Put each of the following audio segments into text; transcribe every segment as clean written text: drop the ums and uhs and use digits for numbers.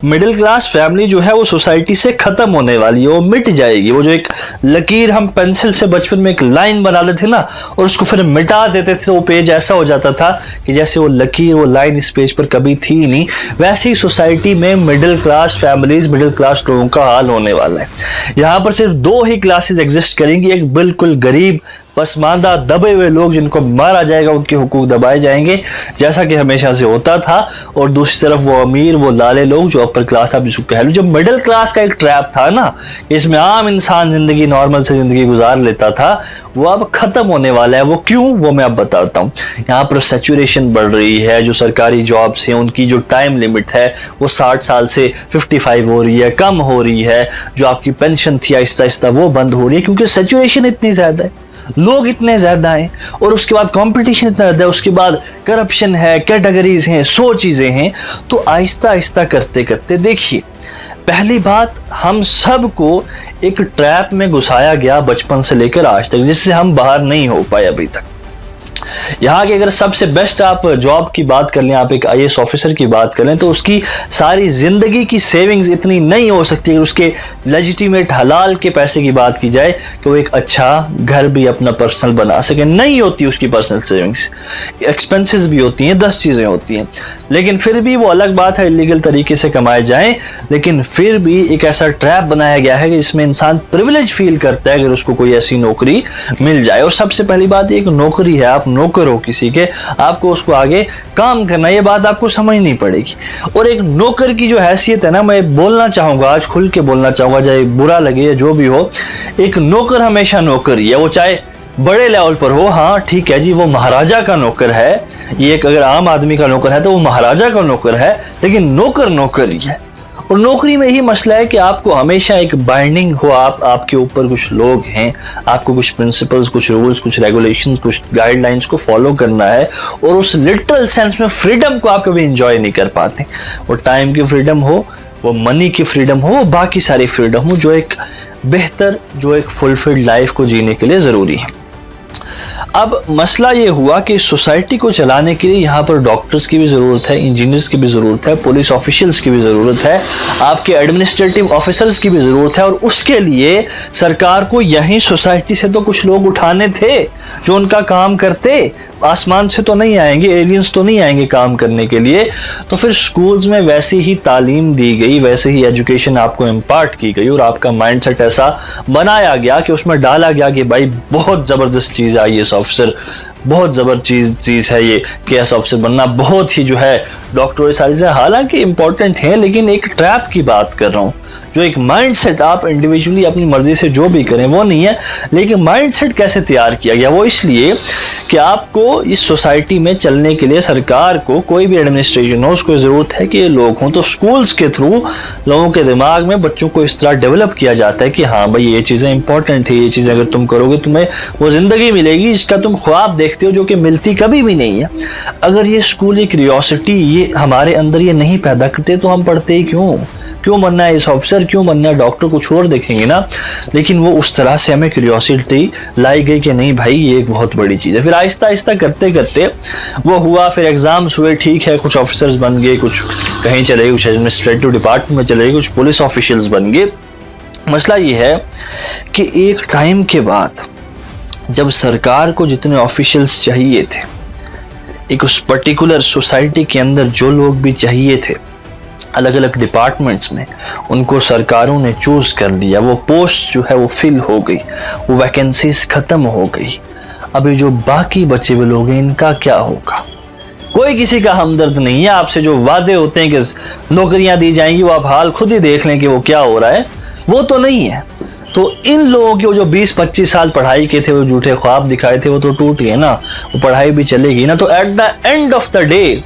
Middle class family जो है वो सोसाइटी से खत्म होने वाली है, वो मिट जाएगी। वो जो एक लकीर हम पेंसिल से बचपन में एक लाइन बना लेते थे ना और उसको फिर मिटा देते थे तो वो पेज ऐसा हो जाता था कि जैसे वो लकीर वो लाइन इस पेज पर कभी थी ही नहीं। वैसे ही सोसाइटी में middle class families middle class लोगों का हाल होने वाला है। यहाँ पर सिर्फ दो ही क्लासेस एग्जिस्ट करेंगी, एक बिल्कुल गरीब पसमानदा दबे हुए लोग जिनको मारा जाएगा, उनके हुकूक दबाए जाएंगे जैसा कि हमेशा से होता था, और दूसरी तरफ वो अमीर वो लाले लोग जो अपर क्लास आप जिसको कह लो। जो मिडिल क्लास का एक ट्रैप था ना, इसमें आम इंसान जिंदगी नॉर्मल से जिंदगी गुजार लेता था, वो अब खत्म होने वाला है। वो क्यों, वो मैं अब बताता हूँ। यहाँ पर सैचुरेशन बढ़ रही है, जो सरकारी जॉब्स हैं उनकी जो टाइम लिमिट है वो 60 साल से 55 हो रही है, कम हो रही है। जो आपकी पेंशन थी आहिस्ता आहिस्ता वो बंद हो रही है क्योंकि सैचुरेशन इतनी ज्यादा है, लोग इतने ज्यादा हैं, और उसके बाद कंपटीशन इतना ज्यादा है, उसके बाद करप्शन है, कैटेगरीज हैं, 100 चीजें हैं। तो आहिस्ता आहिस्ता करते करते देखिए, पहली बात, हम सबको एक ट्रैप में घुसाया गया बचपन से लेकर आज तक, जिससे हम बाहर नहीं हो पाए अभी तक। यहाँ की अगर सबसे बेस्ट आप जॉब की बात कर लें, आप एक आईएएस ऑफिसर की बात कर लें, तो उसकी सारी जिंदगी की सेविंग्स इतनी नहीं हो सकती। अगर उसके लेजिटिमेट हलाल के पैसे की बात की जाए तो वो एक अच्छा घर भी अपना पर्सनल बना सके, नहीं होती उसकी पर्सनल सेविंग्स। एक्सपेंसेस भी होती हैं, 10 चीजें होती हैं, लेकिन फिर भी वो अलग बात है इलीगल तरीके से कमाए जाएं, लेकिन फिर भी एक ऐसा ट्रैप बनाया गया है कि जिसमें इंसान प्रिविलेज फील करता है अगर उसको कोई ऐसी नौकरी मिल जाए। और सबसे पहली बात, एक नौकरी है, आप नौकर हो किसी के, आपको उसको आगे काम करना, ये बात आपको समझनी पड़ेगी। और एक नौकर की जो हैसियत है ना, मैं बोलना चाहूंगा, आज खुल के बोलना चाहूंगा, चाहे बुरा लगे या जो भी हो, एक नौकर हमेशा नौकर ही है, वो चाहे बड़े लेवल पर हो। हाँ ठीक है जी, वो महाराजा का नौकर है, ये एक अगर आम आदमी का नौकर है तो वो महाराजा का नौकर है, लेकिन नौकर नौकर ही है। और नौकरी में ही मसला है कि आपको हमेशा एक बाइंडिंग हो, आपके ऊपर कुछ लोग हैं, आपको कुछ प्रिंसिपल्स, कुछ रूल्स, कुछ रेगुलेशंस, कुछ गाइडलाइंस को फॉलो करना है, और उस लिटरल सेंस में फ्रीडम को आप कभी एंजॉय नहीं कर पाते। वो टाइम की फ्रीडम हो, वो मनी की फ्रीडम हो, वो बाकी सारी फ्रीडम हो, जो एक बेहतर, जो एक फुलफिल्ड लाइफ को जीने के लिए जरूरी है। अब मसला ये हुआ कि सोसाइटी को चलाने के लिए यहाँ पर डॉक्टर्स की भी ज़रूरत है, इंजीनियर्स की भी ज़रूरत है, पुलिस ऑफिशियल्स की भी ज़रूरत है, आपके एडमिनिस्ट्रेटिव ऑफिसर्स की भी ज़रूरत है। और उसके लिए सरकार को यहीं सोसाइटी से तो कुछ लोग उठाने थे जो उनका काम करते, आसमान से तो नहीं आएंगे, एलियंस तो नहीं आएंगे काम करने के लिए। तो फिर स्कूल्स में वैसी ही तालीम दी गई, वैसे ही एजुकेशन आपको इम्पार्ट की गई, और आपका माइंडसेट ऐसा बनाया गया कि उसमें डाला गया कि भाई बहुत ज़बरदस्त चीज़ है आईएएस ऑफिसर, बहुत जबरदस्त चीज़ है ये केएस ऑफिसर बनना, बहुत ही जो है डॉक्टर, ये सारी चीज़ें हालांकि इंपॉर्टेंट हैं, लेकिन एक ट्रैप की बात कर रहा हूँ। जो एक माइंडसेट आप इंडिविजुअली अपनी मर्जी से जो भी करें वो नहीं है, लेकिन माइंडसेट कैसे तैयार किया गया, वो इसलिए कि आपको इस सोसाइटी में चलने के लिए सरकार को, कोई भी एडमिनिस्ट्रेशन हो, उसको ज़रूरत है कि ये लोग हों। तो स्कूल्स के थ्रू लोगों के दिमाग में बच्चों को इस तरह डेवलप किया जाता है कि हाँ भाई ये चीज़ें इंपॉर्टेंट है, ये चीज़ें अगर तुम करोगे तुम्हें वो ज़िंदगी मिलेगी जिसका तुम ख्वाब देखते हो, जो कि मिलती कभी भी नहीं है। अगर ये स्कूल, ये क्यूरियोसिटी ये हमारे अंदर ये नहीं पैदा करते तो हम पढ़ते ही क्यों बनना है इस ऑफिसर, क्यों बनना है डॉक्टर, कुछ और देखेंगे ना। लेकिन वो उस तरह से हमें क्यूरियोसिटी लाई गई कि नहीं भाई ये एक बहुत बड़ी चीज़ है। फिर आहिस्ता आहिस्ता करते करते वो हुआ, फिर एग्जाम्स हुए, ठीक है, कुछ ऑफिसर्स बन गए, कुछ कहीं चले गए, कुछ एडमिनिस्ट्रेटिव डिपार्टमेंट में चले गए, कुछ पुलिस ऑफिशियल्स बन गए। मसला ये है कि एक टाइम के बाद जब सरकार को जितने ऑफिशियल्स चाहिए थे, एक उस पर्टिकुलर सोसाइटी के अंदर जो लोग भी चाहिए थे अलग अलग डिपार्टमेंट्स में, उनको सरकारों ने चूज कर लिया, वो पोस्ट जो है वो फिल हो गई, वो वैकेंसीज खत्म हो गई। अभी जो बाकी बचे हुए लोग हैं इनका क्या होगा? कोई किसी का हमदर्द नहीं है। आपसे जो वादे होते हैं कि नौकरियां दी जाएंगी, वो आप हाल खुद ही देख लें कि वो क्या हो रहा है, वो तो नहीं है। तो इन लोगों के जो 20-25 साल पढ़ाई के थे, वो झूठे ख्वाब दिखाए थे, वो तो टूट गए ना, वो पढ़ाई भी चलेगी ना। तो at the end of the day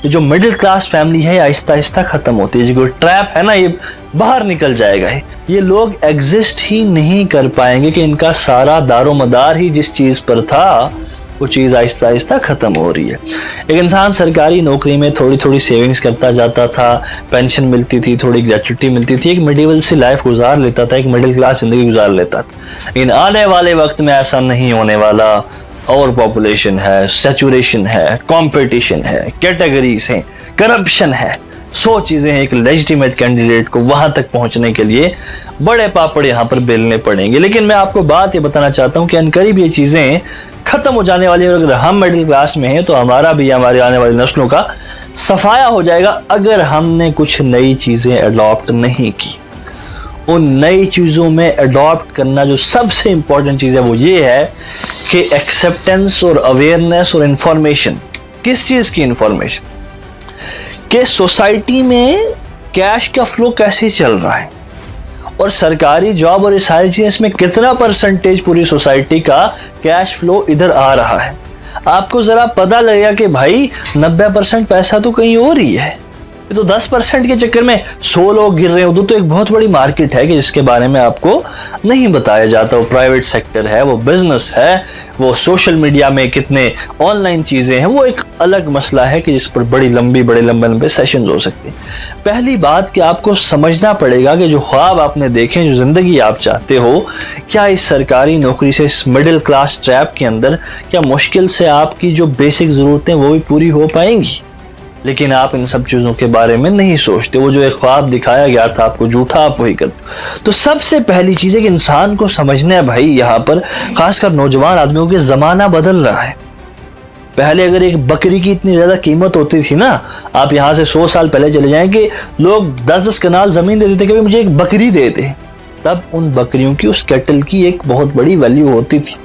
जो मिडिल क्लास फैमिली है आहिस्ता आहिस्ता खत्म होती है, जो ट्रैप है ना ये बाहर निकल जाएगा। ये लोग एग्जिस्ट ही नहीं कर पाएंगे कि इनका सारा दारोमदार ही जिस चीज पर था वो चीज आहिस्ता आहिस्ता खत्म हो रही है। एक इंसान सरकारी नौकरी में थोड़ी थोड़ी सेविंग्स करता जाता था, पेंशन मिलती थी, थोड़ी ग्रेच्युटी मिलती थी, एक मिडिल सी लाइफ गुजार लेता था, एक मिडिल क्लास जिंदगी गुजार लेता था। लेकिन आने वाले वक्त में ऐसा नहीं होने वाला। और पॉपुलेशन है, सैचुरेशन है, कंपटीशन है, कैटेगरीज हैं, करप्शन है, 100 चीजें हैं एक लेजिटिमेट कैंडिडेट को वहां तक पहुंचने के लिए, बड़े पापड़ यहां पर बेलने पड़ेंगे। लेकिन मैं आपको बात ये बताना चाहता हूं कि अनकरीब ये चीजें खत्म हो जाने वाली है। अगर हम मिडिल क्लास में हैं तो हमारा भी, हमारे आने वाली नस्लों का सफाया हो जाएगा अगर हमने कुछ नई चीजें अडॉप्ट नहीं की। उन नई चीजों में अडॉप्ट करना जो सबसे इंपॉर्टेंट चीज है वो ये है कि एक्सेप्टेंस और अवेयरनेस और इंफॉर्मेशन। किस चीज की इंफॉर्मेशन? कि सोसाइटी में कैश का फ्लो कैसे चल रहा है और सरकारी जॉब और ये सारी चीजें, इसमें कितना परसेंटेज पूरी सोसाइटी का कैश फ्लो इधर आ रहा है। आपको जरा पता लगेगा कि भाई 90% पैसा तो कहीं और ही है। तो 10% के चक्कर में 100 लोग गिर रहे हैं। उधर तो एक बहुत बड़ी मार्केट है कि जिसके बारे में आपको नहीं बताया जाता। वो प्राइवेट सेक्टर है, वो बिजनेस है, वो सोशल मीडिया में कितने ऑनलाइन चीजें हैं, वो एक अलग मसला है कि जिस पर बड़े लंबे सेशंस हो सकते हैं। पहली बात कि आपको समझना पड़ेगा कि जो ख्वाब आपने देखे, जो जिंदगी आप चाहते हो, क्या इस सरकारी नौकरी से, इस मिडिल क्लास ट्रैप के अंदर, क्या मुश्किल से आपकी जो बेसिक जरूरतें वो भी पूरी हो पाएंगी? लेकिन आप इन सब चीजों के बारे में नहीं सोचते। वो जो एक ख्वाब दिखाया गया था आपको झूठा, आप वही करते। तो सबसे पहली चीज है कि इंसान को समझना है भाई, यहाँ पर खासकर नौजवान आदमियों के जमाना बदल रहा है। पहले अगर एक बकरी की इतनी ज्यादा कीमत होती थी ना, आप यहाँ से 100 साल पहले चले जाएं कि लोग 10-10 कनाल जमीन देते थे कि मुझे एक बकरी दे दे, तब उन बकरियों की, उस कैटल की एक बहुत बड़ी वैल्यू होती थी।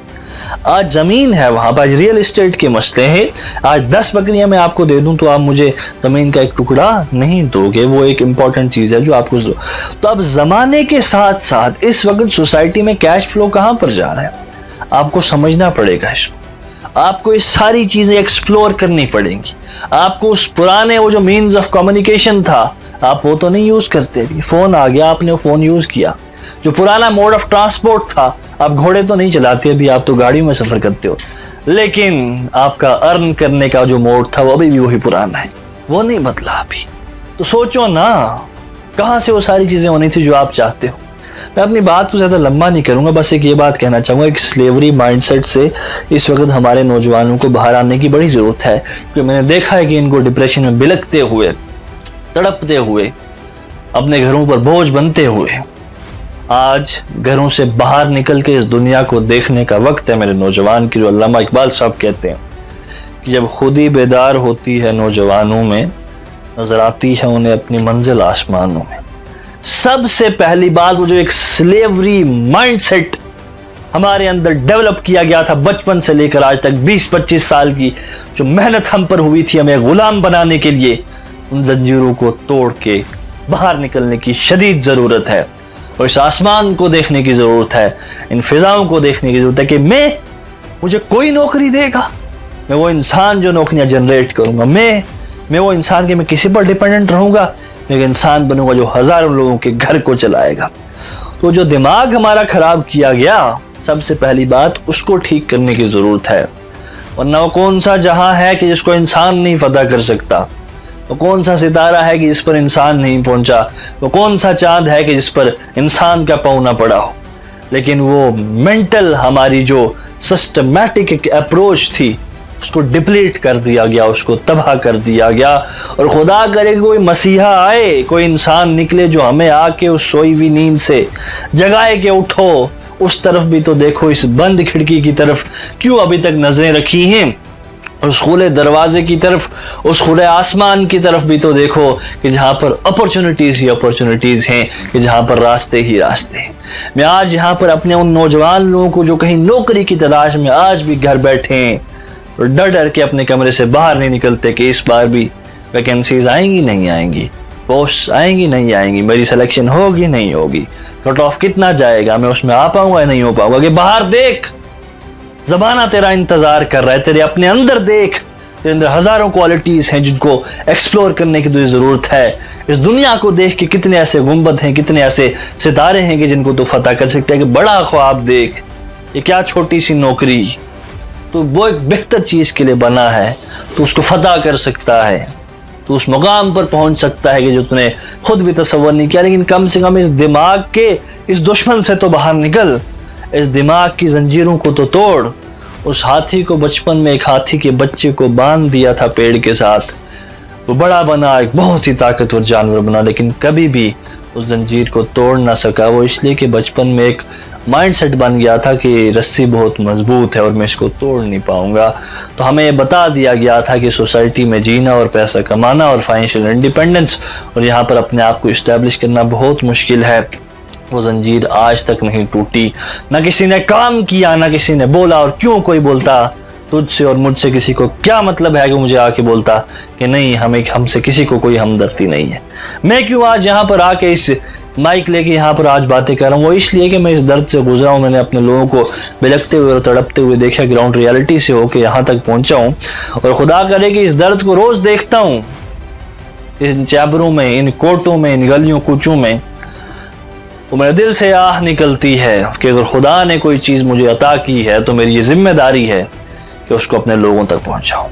आज जमीन है वहां पर, आज रियल एस्टेट के मसले हैं। आज 10 बकरियां मैं आपको दे दूं तो आप मुझे जमीन का एक टुकड़ा नहीं दोगे। वो एक इंपॉर्टेंट चीज है जो आपको। तो अब जमाने के साथ साथ इस वक्त सोसाइटी में कैश फ्लो कहां पर जा रहा है, आपको समझना पड़ेगा इसको। आपको ये सारी चीजें एक्सप्लोर करनी पड़ेंगी। आपको उस पुराने वो जो मीन्स ऑफ कम्युनिकेशन था, आप वो तो नहीं यूज करते। फोन आ गया, आपने फोन यूज किया। जो पुराना मोड ऑफ ट्रांसपोर्ट था, आप घोड़े तो नहीं चलाते अभी, आप तो गाड़ियों में सफर करते हो, लेकिन आपका अर्न करने का जो मोड था वो अभी भी वही पुराना है, वो नहीं बदला अभी। तो सोचो ना, कहां से वो सारी चीजें होनी थी जो आप चाहते हो। मैं अपनी बात को ज्यादा लंबा नहीं करूंगा, बस एक ये बात कहना चाहूंगा, एक स्लेवरी माइंडसेट से इस वक्त हमारे नौजवानों को बाहर आने की बड़ी जरूरत है। क्योंकि मैंने देखा है कि इनको डिप्रेशन में बिलखते हुए, तड़पते हुए, अपने घरों पर बोझ बनते हुए आज घरों से बाहर निकल के इस दुनिया को देखने का वक्त है मेरे नौजवान की। जो अल्लामा इकबाल साहब कहते हैं कि जब खुद ही बेदार होती है नौजवानों में, नजर आती है उन्हें अपनी मंजिल आसमानों में। सबसे पहली बात, वो जो एक स्लेवरी माइंडसेट हमारे अंदर डेवलप किया गया था बचपन से लेकर आज तक, 20-25 साल की जो मेहनत हम पर हुई थी हमें गुलाम बनाने के लिए, उन जंजीरों को तोड़ के बाहर निकलने की शदीद जरूरत है। और इस आसमान को देखने की जरूरत है, इन फिजाओं को देखने की जरूरत है कि मुझे कोई नौकरी देगा, मैं वो इंसान जो नौकरियां जनरेट करूंगा, मैं वो इंसान के मैं किसी पर डिपेंडेंट रहूंगा, मैं एक इंसान बनूंगा जो हजारों लोगों के घर को चलाएगा। तो जो दिमाग हमारा खराब किया गया, सबसे पहली बात उसको ठीक करने की जरूरत है। वरना वो कौन सा जहां है कि जिसको इंसान नहीं फतह कर सकता, वो कौन सा सितारा है कि जिस पर इंसान नहीं पहुंचा, वो कौन सा चांद है कि जिस पर इंसान का पाँव ना पड़ा हो। लेकिन वो मेंटल हमारी जो सिस्टमैटिक एक अप्रोच थी, उसको डिप्लीट कर दिया गया, उसको तबाह कर दिया गया। और खुदा करे कोई मसीहा आए, कोई इंसान निकले जो हमें आके उस सोई हुई नींद से जगाए के उठो, उस तरफ भी तो देखो, इस बंद खिड़की की तरफ क्यों अभी तक नजरें रखी हैं, उस खुले दरवाजे की तरफ, उस खुले आसमान की तरफ भी तो देखो कि जहां पर अपॉर्चुनिटीज ही अपॉर्चुनिटीज हैं, कि जहां पर रास्ते ही रास्ते हैं। मैं आज यहाँ पर अपने उन नौजवान लोगों को जो कहीं नौकरी की तलाश में आज भी घर बैठे हैं और डर डर के अपने कमरे से बाहर नहीं निकलते कि इस बार भी वैकेंसीज आएंगी नहीं आएंगी, पोस्ट आएंगी नहीं आएंगी, मेरी सिलेक्शन होगी नहीं होगी, कट ऑफ कितना जाएगा, मैं उसमें आ पाऊंगा या नहीं हो पाऊंगा, कि बाहर देख, ज़माना तेरा इंतजार कर रहा है, तेरे अपने अंदर देख, तेरे अंदर हजारों क्वालिटीज हैं जिनको एक्सप्लोर करने की तुझे जरूरत है। इस दुनिया को देख के कितने ऐसे गुंबद हैं, कितने ऐसे सितारे हैं कि जिनको तू फतह कर सकता है। कि बड़ा ख्वाब देख, ये क्या छोटी सी नौकरी, तो वो एक बेहतर चीज के लिए बना है, तो उसको फतह कर सकता है, तो उस मुकाम पर पहुंच सकता है कि जो तूने खुद भी तसव्वुर नहीं किया। लेकिन कम से कम इस दिमाग के इस दुश्मन से तो बाहर निकल, इस दिमाग की जंजीरों को तो तोड़। उस हाथी को बचपन में एक हाथी के बच्चे को बांध दिया था पेड़ के साथ, वो बड़ा बना, एक बहुत ही ताकतवर जानवर बना, लेकिन कभी भी उस जंजीर को तोड़ ना सका। वो इसलिए कि बचपन में एक माइंडसेट बन गया था कि रस्सी बहुत मजबूत है और मैं इसको तोड़ नहीं पाऊंगा। तो हमें ये बता दिया गया था कि सोसाइटी में जीना और पैसा कमाना और फाइनेंशियल इंडिपेंडेंस और यहाँ पर अपने आप को इस्टेब्लिश करना बहुत मुश्किल है। वो जंजीर आज तक नहीं टूटी, ना किसी ने काम किया, ना किसी ने बोला। और क्यों कोई बोलता तुझसे और मुझसे, किसी को क्या मतलब है कि मुझे आके बोलता कि नहीं, हमसे किसी को कोई हमदर्दी नहीं है। मैं क्यों आज यहाँ पर आके इस माइक लेके यहाँ पर आज बातें कर रहा हूँ? वो इसलिए कि मैं इस दर्द से गुजरा हूँ। मैंने अपने लोगों को बिलखते हुए और तड़पते हुए देखा, ग्राउंड रियलिटी से होके यहाँ तक पहुंचा हूँ। और खुदा करे कि इस दर्द को रोज देखता हूँ, इन चैबरों में, इन कोर्टों में, इन गलियों कूचों में। तो मेरे दिल से आह निकलती है कि अगर खुदा ने कोई चीज़ मुझे अता की है तो मेरी ये जिम्मेदारी है कि उसको अपने लोगों तक पहुंचाऊं।